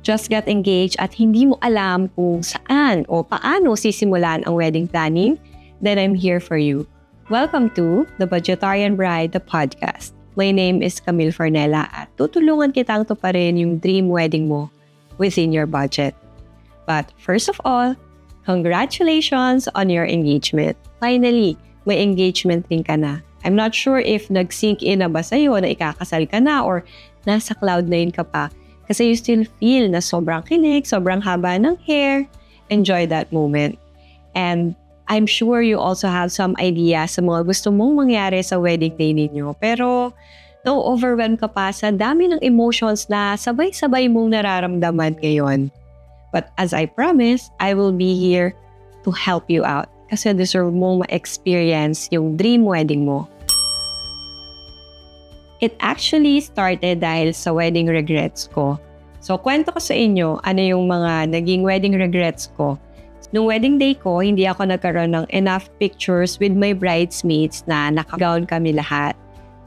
just got engaged at hindi mo alam kung saan o paano sisimulan ang wedding planning, then I'm here for you. Welcome to The Budgetarian Bride, the podcast. My name is Camille Farnella at tutulungan kitang tuparin yung dream wedding mo within your budget. But first of all, congratulations on your engagement. Finally, may engagement ring ka na. I'm not sure if nag-sink in na ba sa'yo na ikakasal ka na or nasa cloud9 ka pa. Kasi you still feel na sobrang kilig, sobrang haba ng hair. Enjoy that moment. And I'm sure you also have some idea sa mga gusto mong mangyari sa wedding day ninyo. Pero na-overwhelm ka pa sa dami ng emotions na sabay-sabay mong nararamdaman ngayon. But as I promised, I will be here to help you out. Kasi deserve mong ma-experience yung dream wedding mo. It actually started dahil sa wedding regrets ko. So, kwento ko sa inyo ano yung mga naging wedding regrets ko. Nung wedding day ko, hindi ako nagkaroon ng enough pictures with my bridesmaids na naka-gown kami lahat.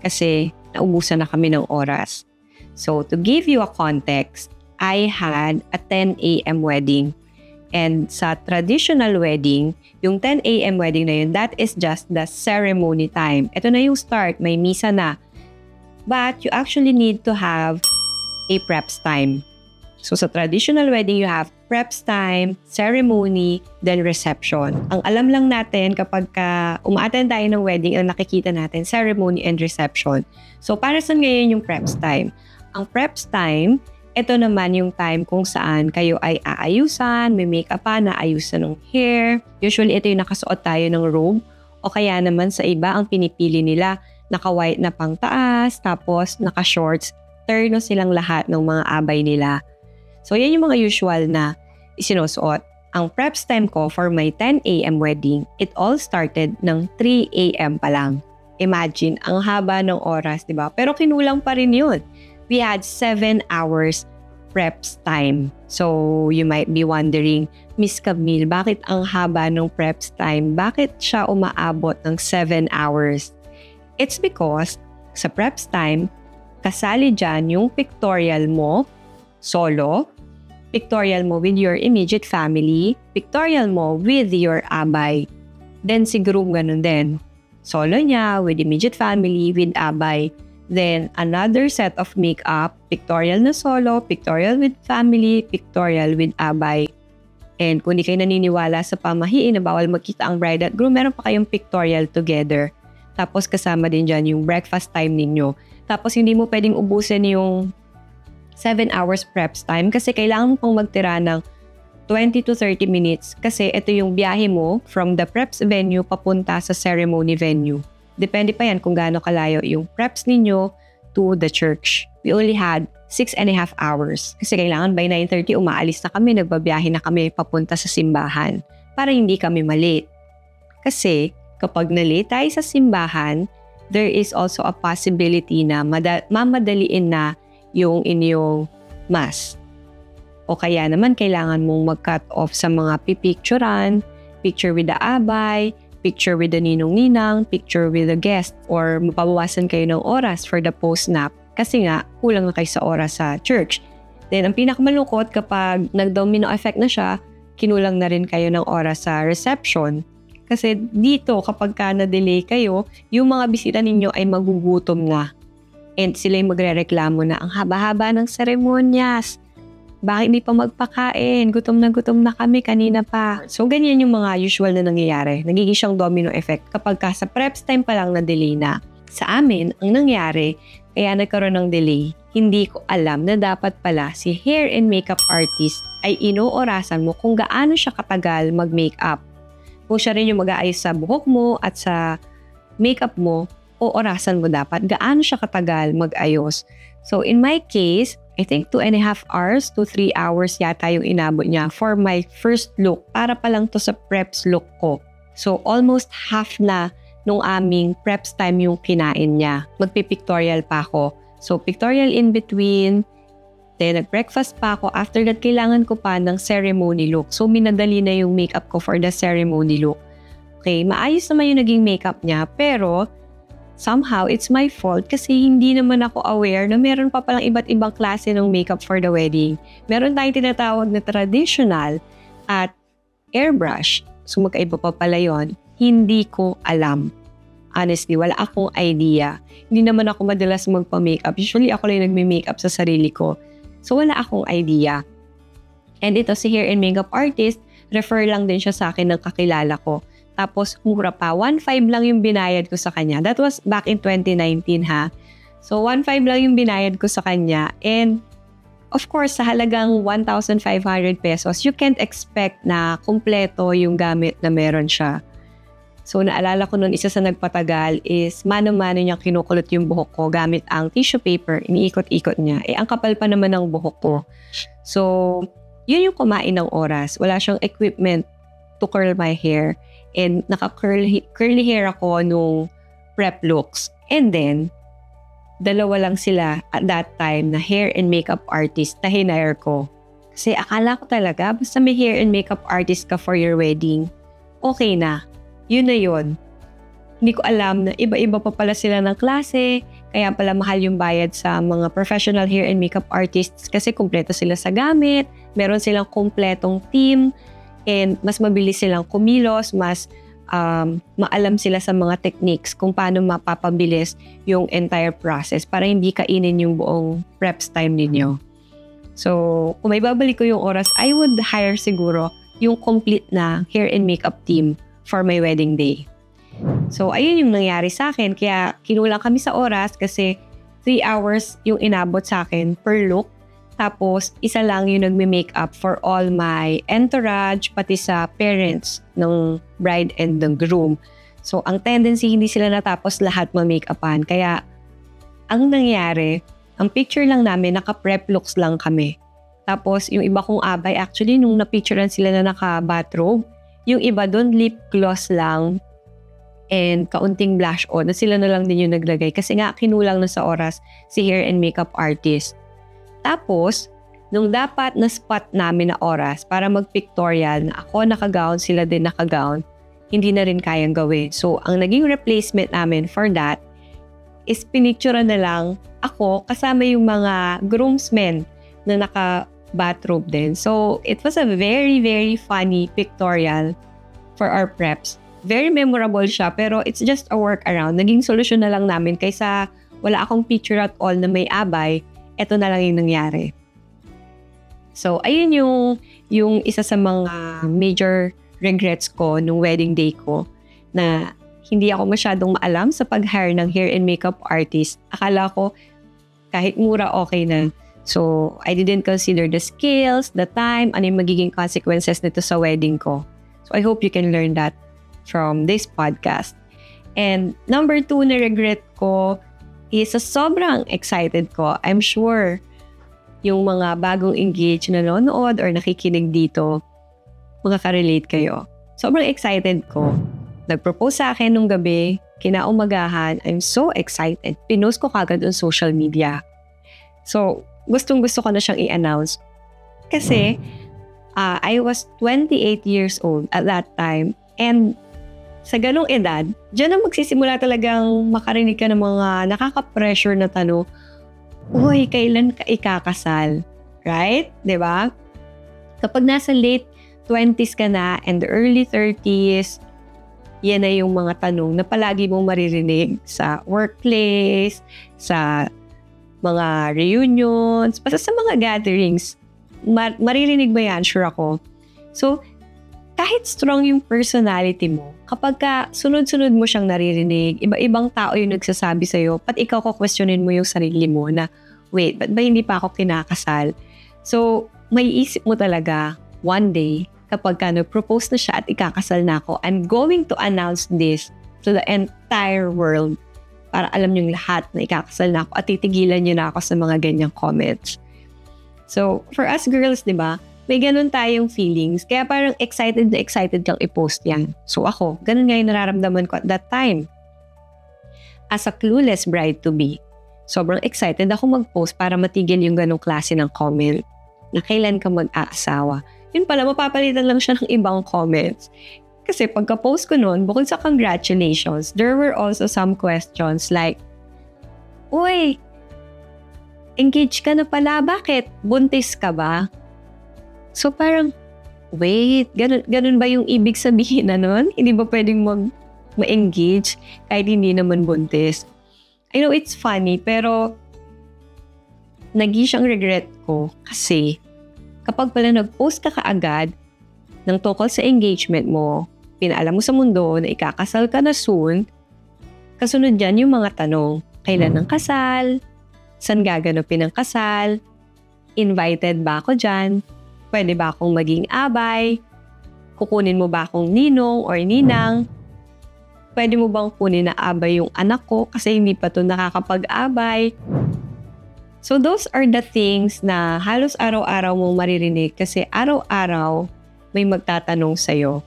Kasi naubusan na kami ng oras. So, to give you a context, I had a 10 a.m. wedding. And sa traditional wedding, yung 10 a.m. wedding na yun, that is just the ceremony time. Ito na yung start, may misa na. But you actually need to have a preps time. So sa traditional wedding, you have preps time, ceremony, then reception. Ang alam lang natin kapag uma-attend tayo ng wedding, ang nakikita natin, ceremony and reception. So para saan ngayon yung preps time? Ang preps time, ito naman yung time kung saan kayo ay aayusan, may makeup pa, naayusan ng hair. Usually ito yung nakasuot tayo ng robe o kaya naman sa iba ang pinipili nila naka-white na pang taas, tapos naka-shorts, terno silang lahat ng mga abay nila. So, yan yung mga usual na isinusuot. Ang preps time ko for my 10 a.m. wedding, it all started ng 3 a.m. pa lang. Imagine, ang haba ng oras, di ba? Pero kinulang pa rin yun. We had 7 hours preps time. So, you might be wondering, Miss Camille, bakit ang haba ng preps time? Bakit siya umaabot ng 7 hours? It's because sa preps time, kasali dyan yung pictorial mo, solo, pictorial mo with your immediate family, pictorial mo with your abay. Then si groom ganun din. Solo niya with immediate family, with abay. Then another set of makeup, pictorial na solo, pictorial with family, pictorial with abay. And kung di kayo naniniwala sa pamahiin na bawal magkita ang bride at groom, meron pa kayong pictorial together. Tapos kasama din dyan yung breakfast time ninyo. Tapos hindi mo pwedeng ubusin yung 7 hours preps time kasi kailangan mo pang magtira ng 20 to 30 minutes kasi ito yung biyahe mo from the preps venue papunta sa ceremony venue. Depende pa yan kung gaano kalayo yung preps ninyo to the church. We only had 6.5 hours kasi kailangan by 9:30 umaalis na kami, nagbabiyahe na kami papunta sa simbahan para hindi kami malate. Kasi kapag na-late tayo sa simbahan, there is also a possibility na mamadaliin na yung inyong mass. O kaya naman kailangan mong mag-cut off sa mga pipicturan, picture with the abay, picture with the ninong-ninang, picture with the guest, or mapabawasan kayo ng oras for the post-nap kasi nga kulang na kayo sa oras sa church. Then ang pinakamalungkot kapag nag-domino effect na siya, kinulang na rin kayo ng oras sa reception. Kasi dito, kapag na-delay kayo, yung mga bisita ninyo ay magugutom na. And sila yung magre-reklamo na ang haba-haba ng seremonyas. Bakit hindi pa magpakain? Gutom na kami kanina pa. So, ganyan yung mga usual na nangyayari. Nagiging siyang domino effect kapag sa preps time pa lang na-delay na. Sa amin, ang nangyari, kaya nagkaroon ng delay, hindi ko alam na dapat pala si hair and makeup artist ay inoorasan mo kung gaano siya katagal mag-makeup. Kung siya rin yung mag-aayos sa buhok mo at sa makeup mo, o orasan mo dapat gaano siya katagal mag-ayos. So in my case, I think 2.5 hours to 3 hours yata yung inabot niya for my first look para pa lang to sa preps look ko. So almost half na nung aming preps time yung kinain niya. Magpipictorial pa ako. So pictorial in between, then nag-breakfast pa ako. After that, kailangan ko pa ng ceremony look. So minadali na yung makeup ko for the ceremony look. Okay, maayos naman yung naging makeup niya, pero somehow it's my fault kasi hindi naman ako aware na meron pa palang iba't ibang klase ng makeup for the wedding. Meron tayong tinatawag na traditional at airbrush. So magkaiba pa pala yun. Hindi ko alam. Honestly, wala akong idea. Hindi naman ako madalas magpa-makeup. Usually ako lang nagme-makeup sa sarili ko. So wala akong idea. And ito si hair and makeup artist, refer lang din siya sa akin ng kakilala ko. Tapos mura pa, 1.5 lang yung binayad ko sa kanya. That was back in 2019 ha. So 1.5 lang yung binayad ko sa kanya. And of course, sa halagang 1,500 pesos, you can't expect na kumpleto yung gamit na meron siya. So naalala ko nun, isa sa nagpatagal is mano-mano niyang kinukulot yung buhok ko gamit ang tissue paper. Iniikot-ikot niya. Ang kapal pa naman ng buhok ko. So yun yung kumain ng oras. Wala siyang equipment to curl my hair. And naka-curly hair ako nung prep looks. And then, dalawa lang sila at that time na hair and makeup artist na hinire ko. Kasi akala ko talaga, basta may hair and makeup artist ka for your wedding, okay na. Yun na yun. Hindi ko alam na iba-iba pa pala sila ng klase, kaya pala mahal yung bayad sa mga professional hair and makeup artists kasi kumpleto sila sa gamit, meron silang kumpletong team, and mas mabilis silang kumilos, mas maalam sila sa mga techniques kung paano mapapabilis yung entire process para hindi kainin yung buong preps time ninyo. So, kung may babalik ko yung oras, I would hire siguro yung complete na hair and makeup team for my wedding day. So, ayun yung nangyari sa akin. Kaya kinulang kami sa oras kasi 3 hours yung inabot sa akin per look. Tapos, isa lang yung nagme-makeup for all my entourage, pati sa parents ng bride and ng groom. So, ang tendency, hindi sila natapos lahat ma-makeupan. Kaya, ang nangyari, ang picture lang namin, naka-prep looks lang kami. Tapos, yung iba kong abay, actually, nung napicturean sila na naka-bathrobe, yung iba doon, lip gloss lang and kaunting blush on, na sila na lang din yung naglagay. Kasi nga, kinulang na sa oras si hair and makeup artist. Tapos, nung dapat na spot namin na oras para mag-pictorial na ako naka-gown, sila din naka-gown, hindi na rin kayang gawin. So, ang naging replacement namin for that is pinicture na lang ako kasama yung mga groomsmen na naka-bathrobe din. So, it was a very, very funny pictorial for our preps. Very memorable siya, pero it's just a workaround. Naging solusyon na lang namin kaysa wala akong picture at all na may abay, eto na lang yung nangyari. So, ayun yung isa sa mga major regrets ko nung wedding day ko na hindi ako masyadong maalam sa pag-hire ng hair and makeup artist. Akala ko kahit mura okay na. So, I didn't consider the skills, the time, ano yung magiging consequences nito sa wedding ko. So, I hope you can learn that from this podcast. And number 2 na regret ko is sa sobrang excited ko. I'm sure yung mga bagong engaged na nanonood or nakikinig dito, makaka-relate kayo. Sobrang excited ko. Nag-propose sa akin nung gabi, kinaumagahan. I'm so excited. Pinost ko kagad on social media. So, gustong-gusto ko na siyang i-announce. Kasi, I was 28 years old at that time. And sa ganong edad, dyan na magsisimula talagang makarinig ka ng mga nakaka-pressure na tanong, uy, kailan ka ikakasal? Right? Diba? Kapag nasa late 20s ka na and early 30s, yan na yung mga tanong na palagi mong maririnig sa workplace, sa mga reunions, basta sa mga gatherings. Maririnig ba yan? Sure ako. So, kahit strong yung personality mo, kapag ka sunod-sunod mo siyang naririnig, iba-ibang tao yung nagsasabi sa'yo, pat ikaw ko-questionin mo yung sarili mo na, wait, ba't ba hindi pa ako kinakasal? So, may isip mo talaga, one day, kapag ka nag-propose na siya at ikakasal na ako, I'm going to announce this to the entire world para alam niyong lahat na ikakasal na ako at titigilan niyo na ako sa mga ganyang comments. So, for us girls, di ba, may ganun tayong feelings. Kaya parang excited na excited kang i-post yan. So ako, ganun nga yung nararamdaman ko at that time. As a clueless bride-to-be, sobrang excited ako mag-post para matigil yung ganung klase ng comment na kailan ka mag-aasawa. Yun pala, mapapalitan lang siya ng ibang comments. Kasi pagka-post ko noon, bukod sa congratulations, there were also some questions like, "Uy, engaged ka na pala, bakit? Buntis ka ba?" So parang, wait, ganun ba yung ibig sabihin na nun? Hindi ba pwedeng ma-engage kahit hindi naman buntis? I know it's funny, pero naging siyang regret ko kasi kapag pala nag-post ka kaagad ng tungkol sa engagement mo, pinaalam mo sa mundo na ikakasal ka na soon, kasunod dyan yung mga tanong, kailan ang kasal? Saan gaganapin ang kasal? Invited ba ako dyan? Pwede ba akong maging abay? Kukunin mo ba akong ninong or ninang? Pwede mo bang kunin na abay yung anak ko kasi hindi pa to nakakapag-abay? So those are the things na halos araw-araw mong maririnig kasi araw-araw may magtatanong sa'yo.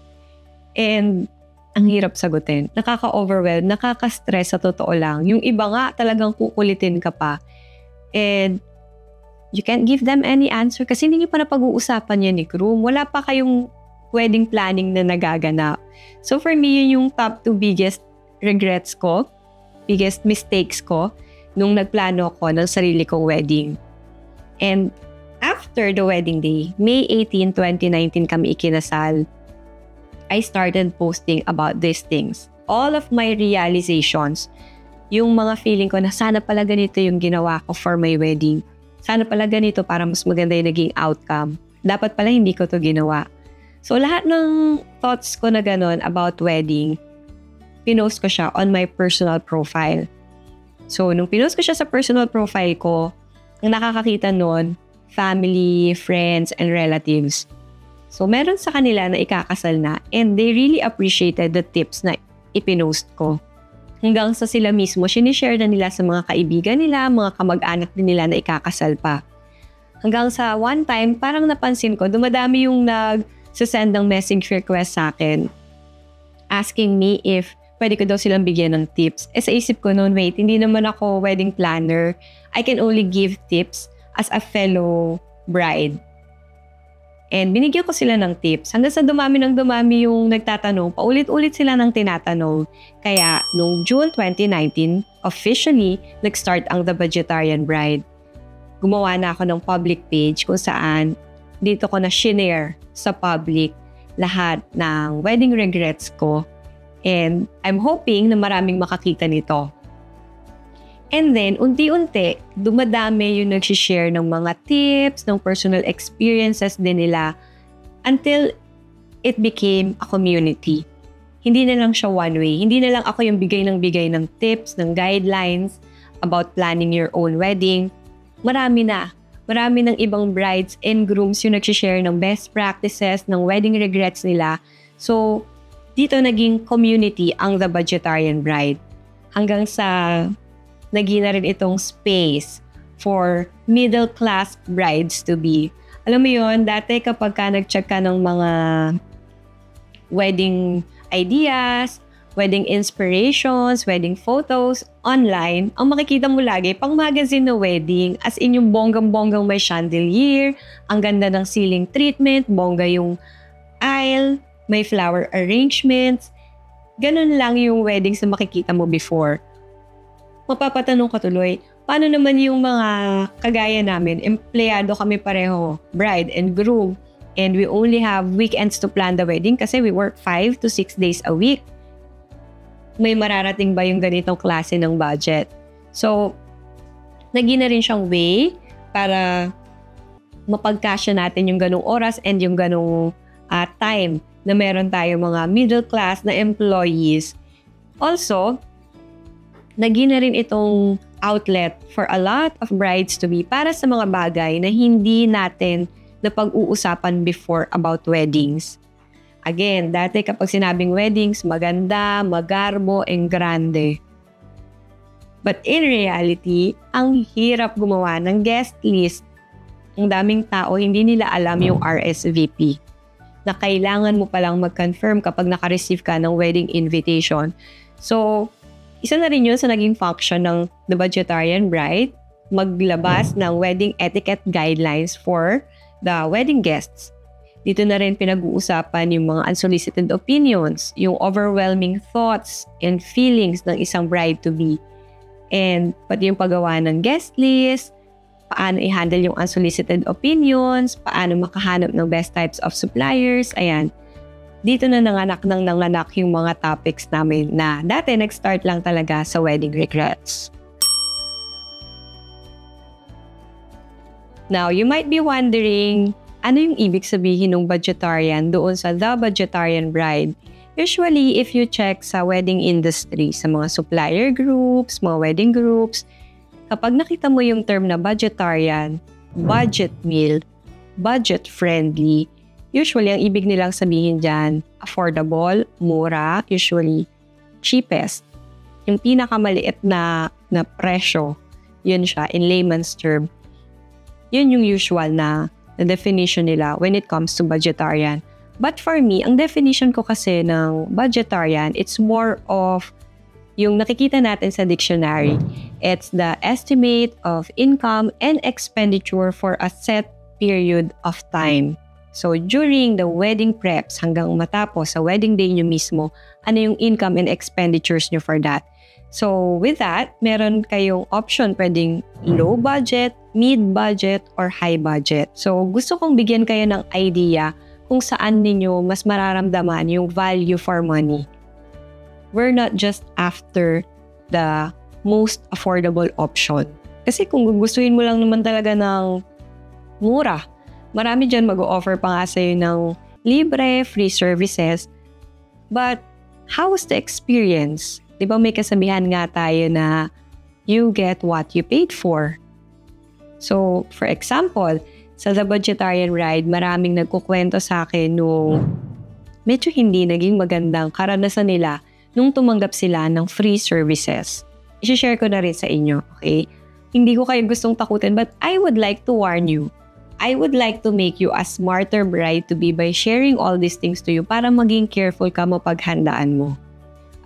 And ang hirap sagutin. Nakaka-overwhelm, nakaka-stress sa totoo lang. Yung iba nga talagang kukulitin ka pa. And you can't give them any answer kasi hindi niyo pa napag-uusapan yan ni Kroom. Wala pa kayong wedding planning na nagaganap. So for me, yun yung top 2 biggest regrets ko, biggest mistakes ko nung nagplano ako ng sarili kong wedding. And after the wedding day, May 18, 2019 kami ikinasal, I started posting about these things. All of my realizations, yung mga feeling ko na sana pala ganito yung ginawa ko for my wedding. Sana pala ganito para mas maganda yung naging outcome. Dapat pala hindi ko to ginawa. So lahat ng thoughts ko na ganun about wedding, pinost ko siya on my personal profile. So nung pinost ko siya sa personal profile ko, ang nakakakita nun, family, friends, and relatives. So meron sa kanila na ikakasal na and they really appreciated the tips na ipinost ko. Hanggang sa sila mismo, sinishare na nila sa mga kaibigan nila, mga kamag-anak din nila na ikakasal pa. Hanggang sa one time, parang napansin ko, dumadami yung nag-send ng message request sa akin, asking me if pwede ko daw silang bigyan ng tips. Sa isip ko noon, wait, hindi naman ako wedding planner. I can only give tips as a fellow bride. And binigyan ko sila ng tips. Hanggang sa dumami yung nagtatanong, paulit-ulit sila ng tinatanong. Kaya, noong June 2019, officially, nag-start ang The Budgetarian Bride. Gumawa na ako ng public page kung saan dito ko na shinare sa public lahat ng wedding regrets ko. And I'm hoping na maraming makakita nito. And then, unti-unti, dumadami yung nagsishare ng mga tips, ng personal experiences din nila until it became a community. Hindi na lang siya one way. Hindi na lang ako yung bigay ng tips, ng guidelines about planning your own wedding. Marami na. Marami ng ibang brides and grooms yung nagsishare ng best practices, ng wedding regrets nila. So, dito naging community ang The Budgetarian Bride. Hanggang sa naging na rin itong space for middle-class brides to be. Alam mo yun, dati kapag ka nag-check ka ng mga wedding ideas, wedding inspirations, wedding photos online, ang makikita mo lagi, pang magazine na wedding, as in yung bonggang-bonggang may chandelier, ang ganda ng ceiling treatment, bongga yung aisle, may flower arrangements. Ganun lang yung weddings na makikita mo before. Mapapatanong ka tuloy, paano naman yung mga kagaya namin, empleyado kami pareho, bride and groom, and we only have weekends to plan the wedding kasi we work 5 to 6 days a week. May mararating ba yung ganitong klase ng budget? So, naging na rin siyang way para mapagkasya natin yung ganong oras and yung ganong time na meron tayo mga middle class na employees. Also, naging na rin itong outlet for a lot of brides to be para sa mga bagay na hindi natin napag-uusapan before about weddings. Again, dati kapag sinabing weddings, maganda, magarbo, and grande. But in reality, ang hirap gumawa ng guest list. Ang daming tao, hindi nila alam yung RSVP. Na kailangan mo palang mag-confirm kapag naka-receive ka ng wedding invitation. So, isa na rin yun sa naging function ng The Budgetarian Bride, maglabas ng wedding etiquette guidelines for the wedding guests. Dito na rin pinag-uusapan yung mga unsolicited opinions, yung overwhelming thoughts and feelings ng isang bride-to-be. And pati yung paggawa ng guest list, paano i-handle yung unsolicited opinions, paano makahanap ng best types of suppliers, ayan. Dito na nanganak yung mga topics namin na dati nag-start lang talaga sa wedding regrets. Now, you might be wondering, ano yung ibig sabihin ng budgetarian doon sa The Budgetarian Bride? Usually, if you check sa wedding industry, sa mga supplier groups, mga wedding groups, kapag nakita mo yung term na budgetarian, budget meal, budget-friendly, usually ang ibig nilang sabihin dyan, affordable, mura, usually cheapest. Yung pinakamaliit na presyo, yun siya, in layman's term. Yun yung usual na definition nila when it comes to budgetarian. But for me, ang definition ko kasi ng budgetarian, it's more of yung nakikita natin sa dictionary. It's the estimate of income and expenditure for a set period of time. So during the wedding preps hanggang matapos sa wedding day nyo mismo, ano yung income and expenditures nyo for that? So with that, meron kayong option, pwedeng low budget, mid budget, or high budget. So gusto kong bigyan kayo ng idea kung saan ninyo mas mararamdaman yung value for money. We're not just after the most affordable option. Kasi kung gugustuhin mo lang naman talaga ng mura, marami dyan mag-o-offer pa nga sa'yo ng libre, free services. But how was the experience? Di ba may kasabihan nga tayo na you get what you paid for? So, for example, sa The Budgetarian Bride, maraming nagkukwento sa akin nung medyo hindi naging magandang karanasan nila nung tumanggap sila ng free services. I-share ko na rin sa inyo, okay? Hindi ko kayo gustong takutin, but I would like to warn you. I would like to make you a smarter bride to be by sharing all these things to you para maging careful ka mapaghandaan mo.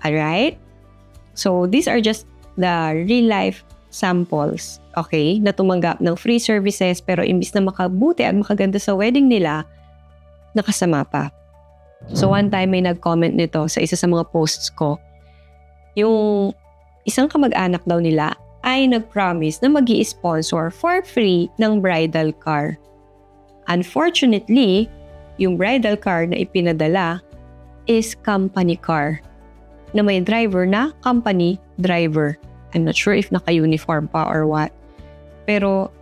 Alright? So, these are just the real-life samples, okay, na tumanggap ng free services pero imbis na makabuti at makaganda sa wedding nila, nakasama pa. So, one time may nag-comment nito sa isa sa mga posts ko. Yung isang kamag-anak daw nila ay nag-promise na mag-i-sponsor for free ng bridal car. Unfortunately, yung bridal car na ipinadala is company car na may driver na company driver. I'm not sure if naka-uniform pa or what. Pero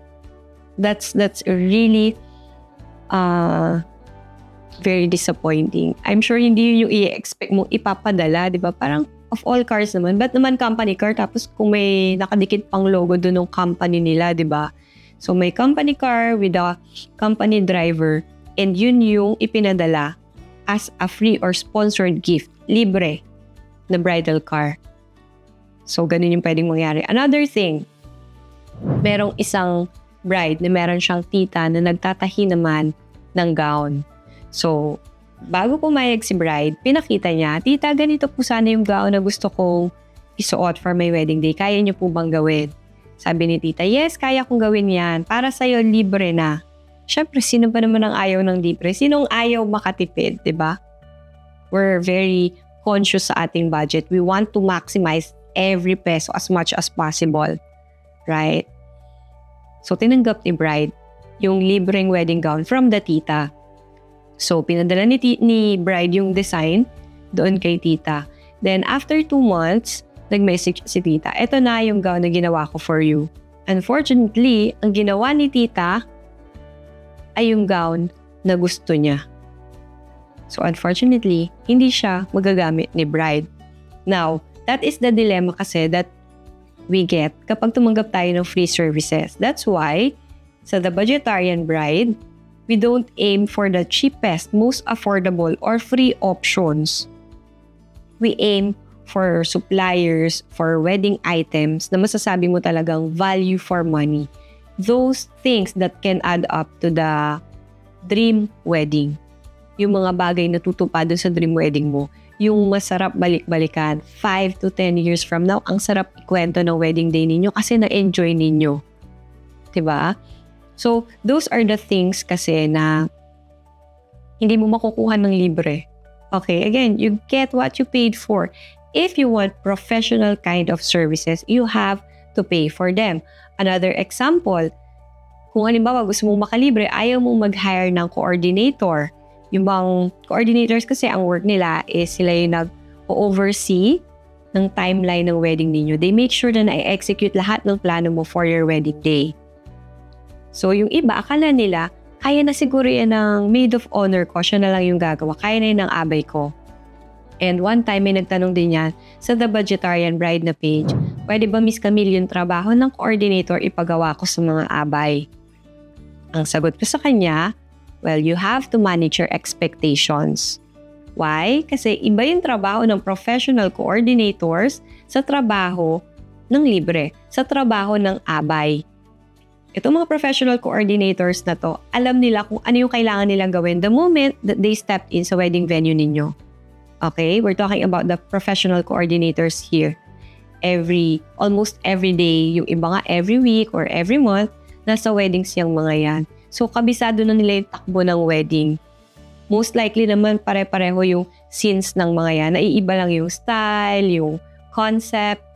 that's really very disappointing. I'm sure hindi yun yung i-expect mong ipapadala, di ba? Parang of all cars naman. Ba't naman company car? Tapos kung may nakadikit pang logo doon ng company nila, di ba? So may company car with a company driver and yun yung ipinadala as a free or sponsored gift. Libre na bridal car. So, ganun yung pwedeng mangyari. Another thing, merong isang bride na meron siyang tita na nagtatahi naman ng gown. So, bago pumayag si bride, pinakita niya, tita, ganito po sana yung gown na gusto kong isuot for my wedding day. Kaya niyo po bang gawin? Sabi ni tita, yes, kaya kong gawin yan. Para sa'yo, libre na. Siyempre, sino ba naman ang ayaw ng libre? Sinong ayaw makatipid, di ba? We're very conscious sa ating budget. We want to maximize every peso as much as possible. Right? So, tinanggap ni bride yung libreng wedding gown from the tita. So, pinadala ni bride yung design doon kay tita. Then, after 2 months, nag-message si tita, eto na yung gown na ginawa ko for you. Unfortunately, ang ginawa ni tita ay yung gown na gusto niya. So, unfortunately, hindi siya magagamit ni bride. Now, that is the dilemma kasi that we get kapag tumanggap tayo ng free services. That's why, sa The Budgetarian Bride, we don't aim for the cheapest, most affordable, or free options. We aim for suppliers, for wedding items na masasabi mo talagang value for money. Those things that can add up to the dream wedding. Yung mga bagay na tutupad sa dream wedding mo. Yung masarap balik-balikan. 5 to 10 years from now, ang sarap ikwento ng wedding day ninyo kasi na-enjoy ninyo. Diba? So, those are the things kasi na hindi mo makukuha ng libre. Okay, again, you get what you paid for. If you want professional kind of services, you have to pay for them. Another example, kung halimbawa gusto mong makalibre, ayaw mong mag-hire ng coordinator. Yung bang coordinators kasi ang work nila is sila yung nag-oversee ng timeline ng wedding ninyo. They make sure na na-execute lahat ng plano mo for your wedding day. So yung iba, akala nila, kaya na siguro yan ng maid of honor ko, siya na lang yung gagawa. Kaya na yun ng abay ko. And one time, may nagtanong din yan sa The Budgetarian Bride na page, pwede ba Miss Camille yung trabaho ng coordinator ipagawa ko sa mga abay? Ang sagot ko sa kanya, well, you have to manage your expectations. Why? Kasi iba yung trabaho ng professional coordinators sa trabaho ng libre, sa trabaho ng abay. Itong mga professional coordinators na to, alam nila kung ano yung kailangan nilang gawin the moment that they stepped in sa wedding venue ninyo. Okay? We're talking about the professional coordinators here. Almost every day, yung iba nga every week or every month, nasa weddings yung mga yan. So, kabisado na nila yung takbo ng wedding. Most likely naman pare-pareho yung scenes ng mga yan. Naiiba lang yung style, yung concept.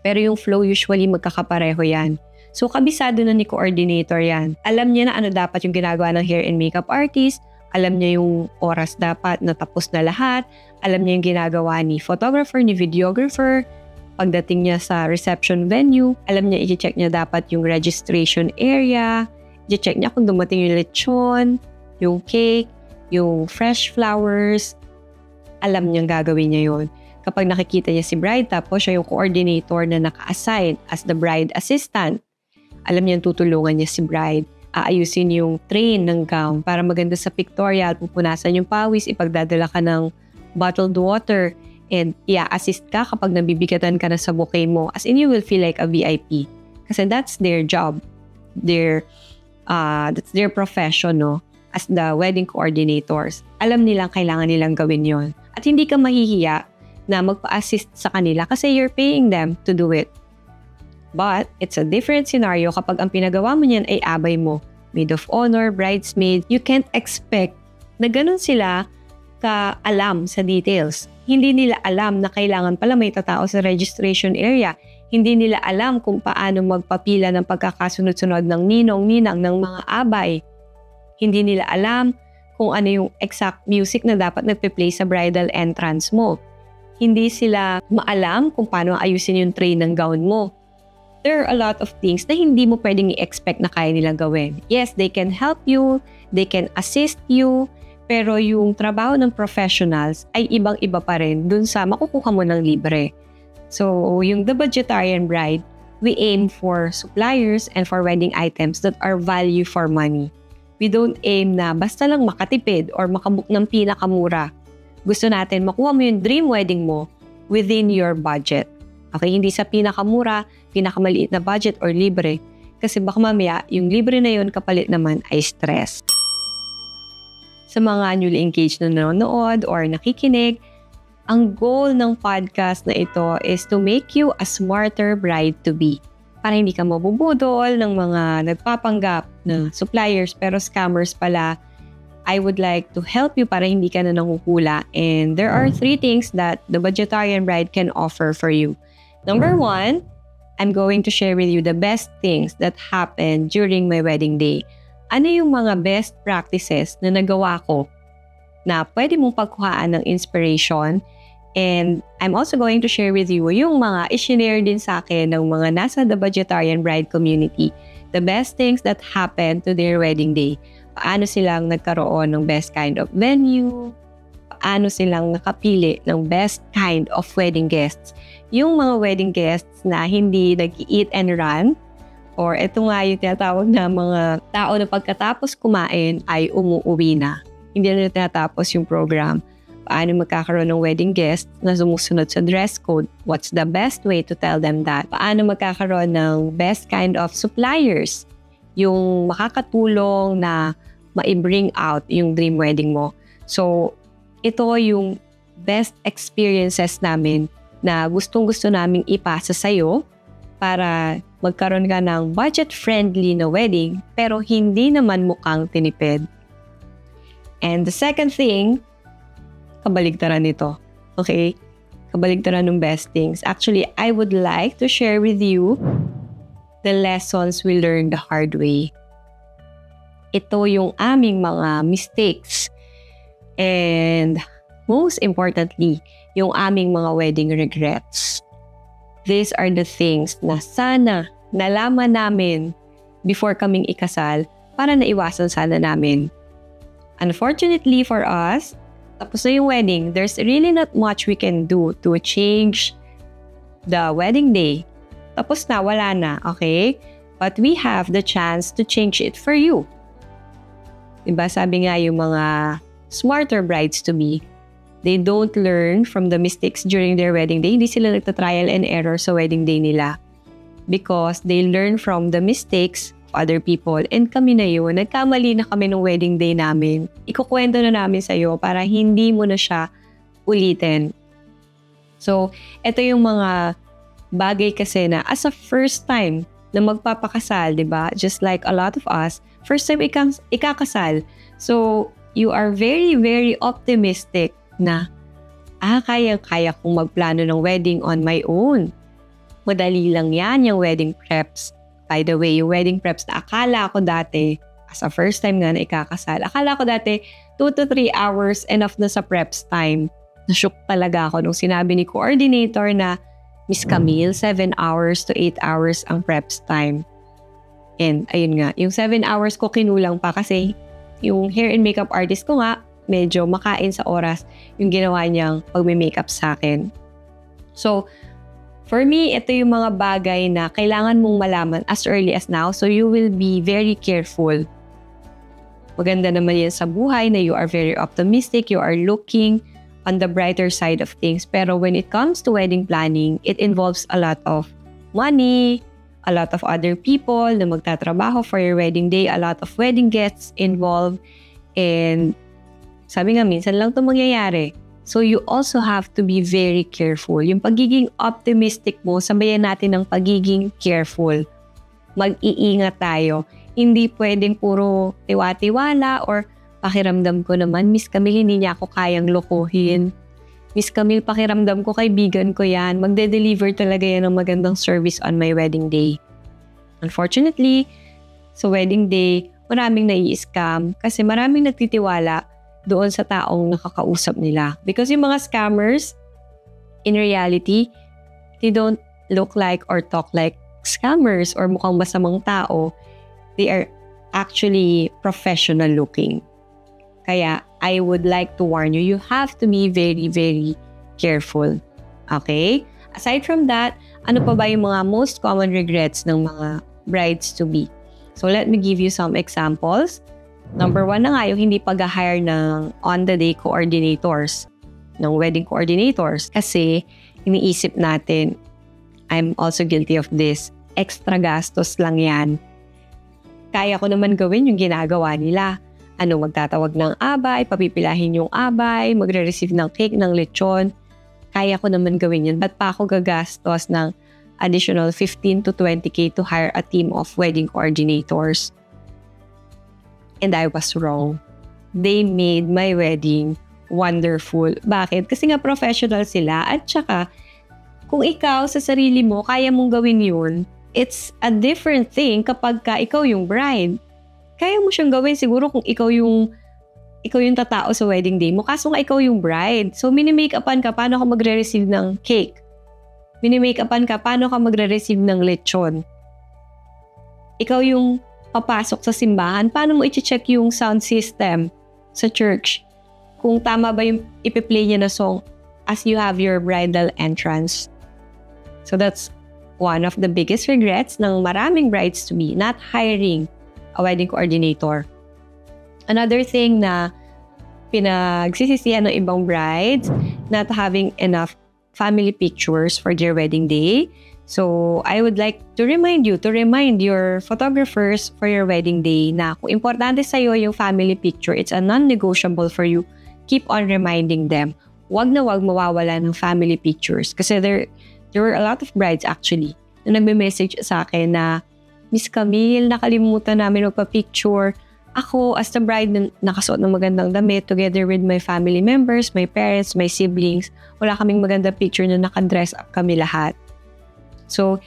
Pero yung flow usually magkakapareho yan. So, kabisado na ni coordinator yan. Alam niya na ano dapat yung ginagawa ng hair and makeup artist. Alam niya yung oras dapat na tapos na lahat. Alam niya yung ginagawa ni photographer, ni videographer. Pagdating niya sa reception venue, alam niya i-check niya dapat yung registration area. I-check niya kung dumating yung lechon, yung cake, yung fresh flowers. Alam niyang gagawin niya yun. Kapag nakikita niya si bride, tapos siya yung coordinator na naka-assign as the bride assistant. Alam niyang tutulungan niya si bride. Aayusin yung train ng gown para maganda sa pictorial. Pupunasan yung pawis, ipagdadala ka ng bottled water, and i-assist ka kapag nabibigatan ka na sa bouquet mo. As in, you will feel like a VIP. Kasi that's their job. That's their profession, no? As the wedding coordinators. Alam nilang kailangan nilang gawin yon. At hindi ka mahihiya na magpa-assist sa kanila kasi you're paying them to do it. But it's a different scenario kapag ang pinagawa mo niyan ay abay mo. Maid of honor, bridesmaid, you can't expect na ganun sila ka-alam sa details. Hindi nila alam na kailangan pala may tatao sa registration area. Hindi nila alam kung paano magpapila ng pagkakasunod-sunod ng ninong-ninang ng mga abay. Hindi nila alam kung ano yung exact music na dapat nagpe-play sa bridal entrance mo. Hindi sila maalam kung paano ayusin yung tray ng gown mo. There are a lot of things na hindi mo pwedeng i-expect na kaya nilang gawin. Yes, they can help you, they can assist you, pero yung trabaho ng professionals ay ibang-iba pa rin dun sa makukuha mo ng libre. So, yung The Budgetarian Bride, we aim for suppliers and for wedding items that are value for money. We don't aim na basta lang makatipid or makabook ng pinakamura. Gusto natin makuha mo yung dream wedding mo within your budget. Okay, hindi sa pinakamura, pinakamaliit na budget or libre. Kasi baka mamaya, yung libre na yun kapalit naman ay stress. Sa mga newly engaged na nanonood or nakikinig, ang goal ng podcast na ito is to make you a smarter bride-to-be. Para hindi ka mabubudol ng mga nagpapanggap na suppliers pero scammers pala. I would like to help you para hindi ka na nanguhula. And there are 3 things that the Budgetarian Bride can offer for you. Number 1, I'm going to share with you the best things that happened during my wedding day. Ano yung mga best practices na nagawa ko na pwede mong pagkuhaan ng inspiration. And I'm also going to share with you yung mga i-share din sa akin ng mga nasa The Budgetarian Bride community. The best things that happened to their wedding day. Paano silang nagkaroon ng best kind of venue. Paano silang nakapili ng best kind of wedding guests. Yung mga wedding guests na hindi nag-eat and run. Or ito nga yung tinatawag na mga tao na pagkatapos kumain ay umuuwi na. Hindi na tinatapos yung program. Paano magkakaroon ng wedding guests na sumusunod sa dress code? What's the best way to tell them that? Paano magkakaroon ng best kind of suppliers? Yung makakatulong na ma-bring out yung dream wedding mo. So, ito yung best experiences namin na gustong-gusto naming ipasa sa'yo para magkaroon ka ng budget-friendly na wedding pero hindi naman mukhang tinipid. And the second thing, kabaligtaran nito. Okay? Kabaligtaran ng best things. Actually, I would like to share with you the lessons we learned the hard way. Ito yung aming mga mistakes. And most importantly, yung aming mga wedding regrets. These are the things na sana nalaman namin before kaming ikasal para naiwasan sana namin. Unfortunately for us, tapos na yung wedding, there's really not much we can do to change the wedding day. Tapos na, wala na, okay? But we have the chance to change it for you. Diba, sabi nga yung mga smarter brides-to-be, they don't learn from the mistakes during their wedding day. Hindi sila nagta-trial and error sa wedding day nila. Because they learn from the mistakes other people. And kami na yun, nagkamali na kami ng wedding day namin. Ikukwento na namin sa'yo para hindi mo na siya ulitin. So, ito yung mga bagay kasi na as a first time na magpapakasal, diba? Just like a lot of us, first time ikakasal. So, you are very, very optimistic na, kaya kong magplano ng wedding on my own. Madali lang yan, yung wedding preps. By the way, yung wedding preps na akala ko dati, as a first time nga na ikakasal, akala ko dati 2 to 3 hours enough na sa preps time. Nashook talaga ako nung sinabi ni coordinator na, Miss Camille, 7 hours to 8 hours ang preps time. And ayun nga, yung 7 hours ko kinulang pa kasi yung hair and makeup artist ko nga, medyo makain sa oras yung ginawa niyang pagme-makeup sa akin. So, for me, ito yung mga bagay na kailangan mong malaman as early as now, so you will be very careful. Maganda naman yan sa buhay na you are very optimistic, you are looking on the brighter side of things. Pero when it comes to wedding planning, it involves a lot of money, a lot of other people na magtatrabaho for your wedding day, a lot of wedding guests involved, and sabi nga minsan lang ito mangyayari. So you also have to be very careful. Yung pagiging optimistic mo, sabayan natin ng pagiging careful. Mag-iingat tayo. Hindi pwedeng puro tiwa-tiwala or pakiramdam ko naman, Miss Camille, hindi niya ako kayang lokohin. Miss Camille, pakiramdam ko, kaibigan ko yan. Magde-deliver talaga yan ng magandang service on my wedding day. Unfortunately, sa wedding day, maraming nai-scam kasi maraming nagtitiwala doon sa taong nakakausap nila. Because yung mga scammers, in reality, they don't look like or talk like scammers or mukhang masamang tao. They are actually professional looking. Kaya, I would like to warn you, you have to be very, very careful. Okay? Aside from that, ano pa ba yung mga most common regrets ng mga brides-to-be? So, let me give you some examples. Number 1 na nga yung hindi pag-hire ng on-the-day coordinators, ng wedding coordinators. Kasi iniisip natin, I'm also guilty of this, extra gastos lang yan. Kaya ko naman gawin yung ginagawa nila. Ano, magtatawag ng abay, papipilahin yung abay, magre-receive ng cake, ng lechon. Kaya ko naman gawin yun. Ba't pa ako gagastos ng additional 15 to 20K to hire a team of wedding coordinators? And I was wrong. They made my wedding wonderful. Bakit? Kasi nga professional sila. At saka, kung ikaw sa sarili mo, kaya mong gawin yun, it's a different thing kapag ka ikaw yung bride. Kaya mo siyang gawin siguro kung ikaw yung tatao sa wedding day mo. Kaso nga ikaw yung bride. So, mini-make-upan ka, paano ka magre-receive ng cake? Mini-make-upan ka, paano ka magre-receive ng lechon? Ikaw yung papasok sa simbahan, paano mo i-check yung sound system sa church? Kung tama ba yung ipi-play niya na song as you have your bridal entrance. So that's one of the biggest regrets ng maraming brides-to-be, not hiring a wedding coordinator. Another thing na pinagsisisihan ng ibang brides, not having enough family pictures for their wedding day. So, I would like to remind your photographers for your wedding day na kung importante sa'yo yung family picture, it's a non-negotiable for you. Keep on reminding them. Wag na wag mawawala ng family pictures. Kasi there were a lot of brides actually na nagme-message sa akin na, Miss Camille, nakalimutan namin magpa-picture. ako as the bride na nakasuot ng magandang damit together with my family members, my parents, my siblings, wala kaming maganda picture na naka-dress up kami lahat. So,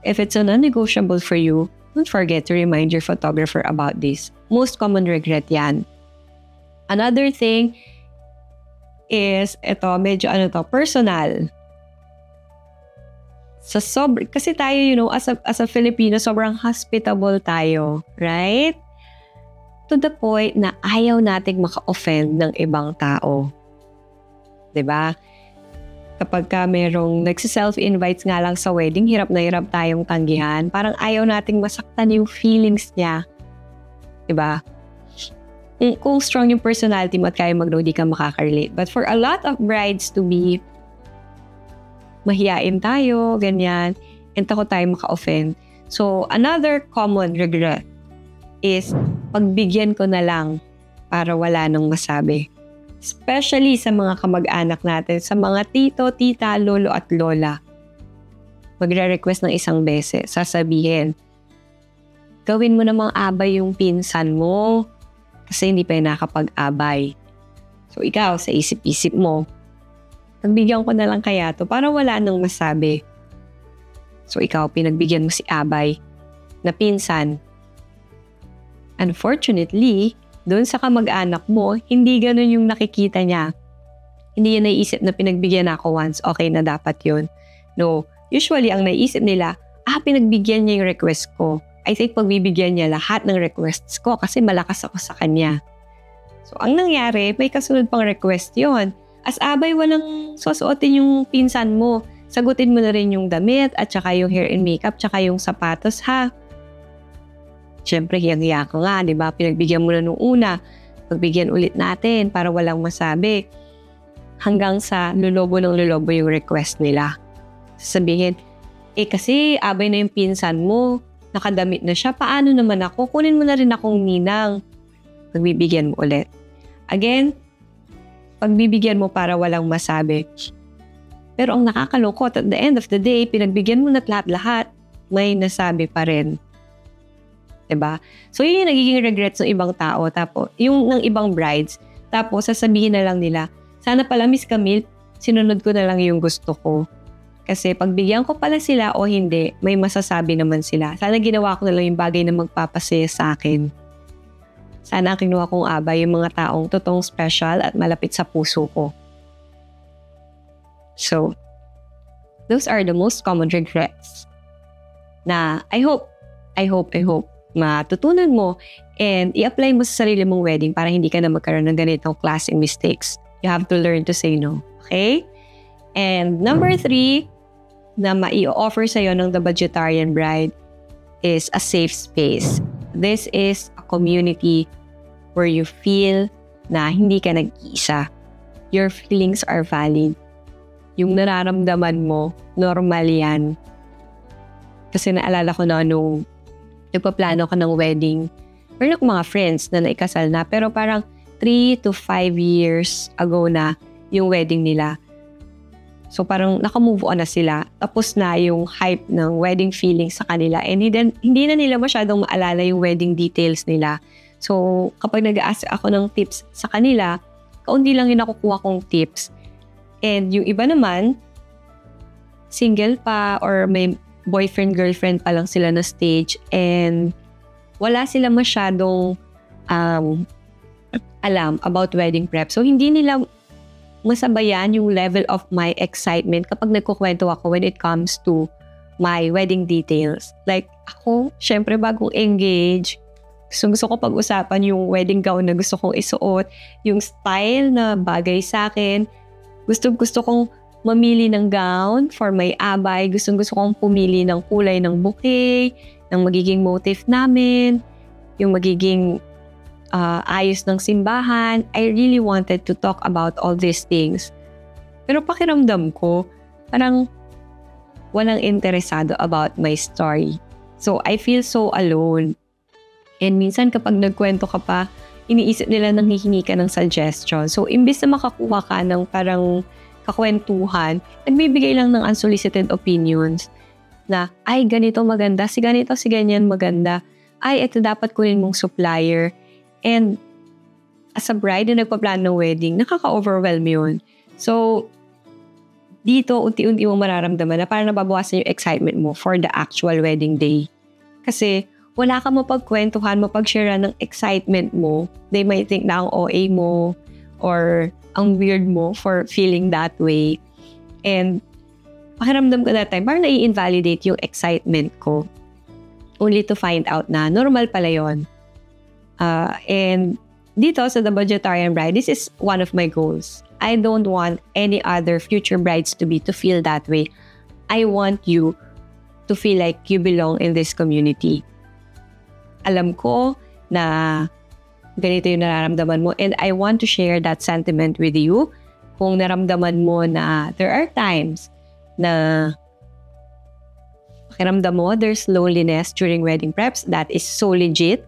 if it's a non-negotiable for you, don't forget to remind your photographer about this. Most common regret yan. Another thing is, medyo personal. Kasi tayo, as a Filipino, sobrang hospitable tayo, right? To the point na ayaw nating maka-offend ng ibang tao. 'Di ba? Kapag merong nagsi-self-invites nga lang sa wedding, hirap na hirap tayong tanggihan. Parang ayaw nating masaktan yung feelings niya. 'Di ba? Kung strong yung personality mo at kaya mag-no, di ka makaka-relate. But for a lot of brides to be mahiyain tayo, ganyan, and takot tayo maka-offend. So, another common regret is pagbigyan ko na lang para wala nang masabi. Especially sa mga kamag-anak natin, sa mga tito, tita, lolo at lola. Magre-request ng isang beses, sasabihin, gawin mo namang abay yung pinsan mo kasi hindi pa nakapag-abay. So ikaw, sa isip-isip mo, pagbigyan ko na lang kaya to para wala nang masabi. So ikaw, pinagbigyan mo si abay na pinsan. Unfortunately, doon sa kamag-anak mo, hindi ganun yung nakikita niya. Hindi niya naiisip na pinagbigyan ako once, okay na dapat yun. No, usually ang naiisip nila, pinagbigyan niya yung request ko. I think pagbibigyan niya lahat ng requests ko kasi malakas ako sa kanya. So ang nangyari, may kasunod pang request yon. As abay, walang susuotin yung pinsan mo. Sagutin mo na rin yung damit at saka yung hair and makeup, tsaka yung sapatos ha. Siyempre, hiyang-hiya ka nga, di ba? Pinagbigyan mo na nung una. Pagbigyan ulit natin para walang masabi. Hanggang sa lulobo ng lulobo yung request nila. Sasabihin, kasi abay na yung pinsan mo. Nakadamit na siya. Paano naman ako? Kunin mo na rin akong ninang. Pagbibigyan mo ulit. Again, pagbibigyan mo para walang masabi. Pero ang nakakalungkot, at the end of the day, pinagbigyan mo na't lahat-lahat, may nasabi pa rin. Diba? So, yun yung nagiging regrets ng ibang tao. Tapos, yung ng ibang brides. Tapos, sasabihin na lang nila, sana pala Miss Camille, sinunod ko na lang yung gusto ko. Kasi pagbigyan ko pala sila o hindi, may masasabi naman sila. Sana ginawa ko na lang yung bagay na magpapasaya sa akin. Sana ang kinuha kong abay yung mga taong totoong special at malapit sa puso ko. So, those are the most common regrets na I hope matutunan mo and i-apply mo sa sarili mong wedding para hindi ka na magkaroon ng ganitong klaseng mistakes. You have to learn to say no. Okay? And number 3 na mai-offer sa'yo ng The Budgetarian Bride is a safe space. This is a community where you feel na hindi ka nag-iisa. Your feelings are valid. Yung nararamdaman mo, normal yan. Kasi naalala ko na nung nagpaplano ka ng wedding, meron akong mga friends na naikasal na, pero parang 3 to 5 years ago na yung wedding nila. So parang naka-move on na sila. Tapos na yung hype ng wedding feeling sa kanila. And hindi na nila masyadong maalala yung wedding details nila. So kapag nag-ask ako ng tips sa kanila, kaunti lang yung nakukuha kong tips. And yung iba naman, single pa or may boyfriend, girlfriend pa lang sila na stage and wala sila masyadong alam about wedding prep. So, hindi nila masabayan yung level of my excitement kapag nagkukwento ako when it comes to my wedding details. Like, ako, syempre bagong engage, gusto ko pag-usapan yung wedding gown na gusto kong isuot, yung style na bagay sa akin. Gusto kong mamili ng gown for my abay. Gusto kong pumili ng kulay ng bouquet, ng magiging motif namin, yung magiging ayos ng simbahan. I really wanted to talk about all these things. Pero pakiramdam ko, parang walang interesado about my story. So, I feel so alone. And minsan kapag nagkwento ka pa, iniisip nila nang hihingi ka ng suggestion. So, imbis na makakuha ka ng parang kakwentuhan, nagbibigay lang ng unsolicited opinions na, ay, ganito maganda, si ganito, si ganyan maganda. Ay, ito dapat kunin mong supplier. And as a bride na nagpa-plan ng wedding, nakaka-overwhelm yun. So, dito, unti-unti mo mararamdaman na parang nababawasan yung excitement mo for the actual wedding day. Kasi, wala ka mapagkwentuhan, mapag-share ng excitement mo. They might think na ang OA mo or ang weird mo for feeling that way. And, pakiramdam ko that time, parang nai-invalidate yung excitement ko. Only to find out na normal pala yun. And dito sa The Budgetarian Bride, this is one of my goals. I don't want any other future brides to feel that way. I want you to feel like you belong in this community. Alam ko na ganito yung nararamdaman mo, and I want to share that sentiment with you. Kung naramdaman mo na there are times na pakiramdam mo there's loneliness during wedding preps, that is so legit.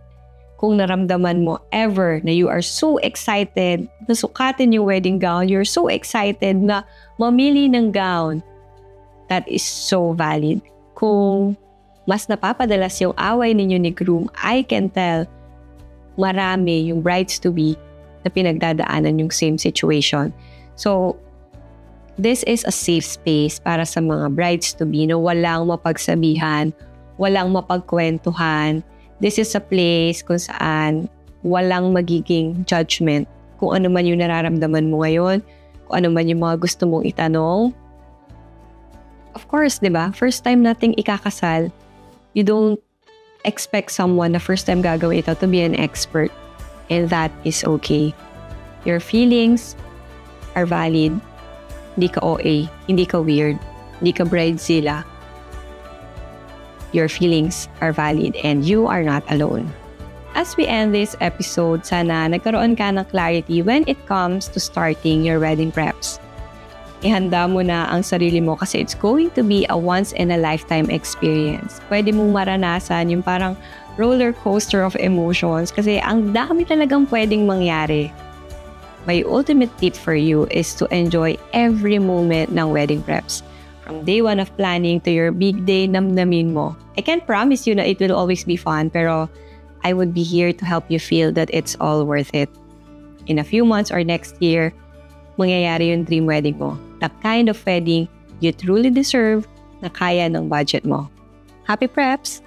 Kung naramdaman mo ever na you are so excited na sukatin yung wedding gown, you're so excited na mamili ng gown, that is so valid. Kung mas napapadalas yung away ninyo ni groom, I can tell marami yung brides-to-be na pinagdadaanan yung same situation. So, this is a safe space para sa mga brides-to-be na walang mapagsabihan, walang mapagkwentuhan. This is a place kung saan walang magiging judgment. Kung ano man yung nararamdaman mo ngayon, kung ano man yung mga gusto mong itanong. Of course, di ba? First time nating ikakasal, you don't expect someone na first time gagawin ito to be an expert. And that is okay. Your feelings are valid. Hindi ka OA, hindi ka weird, hindi ka bridezilla. Your feelings are valid and you are not alone. As we end this episode, sana nagkaroon ka ng clarity when it comes to starting your wedding preps. Ihanda mo na ang sarili mo kasi it's going to be a once-in-a-lifetime experience. Pwede mong maranasan yung parang roller coaster of emotions kasi ang dami talagang pwedeng mangyari. My ultimate tip for you is to enjoy every moment ng wedding preps. From day one of planning to your big day, namnamin mo. I can't promise you na it will always be fun, pero I would be here to help you feel that it's all worth it. In a few months or next year, mangyayari yung dream wedding mo. The kind of wedding you truly deserve na kaya ng budget mo. Happy preps!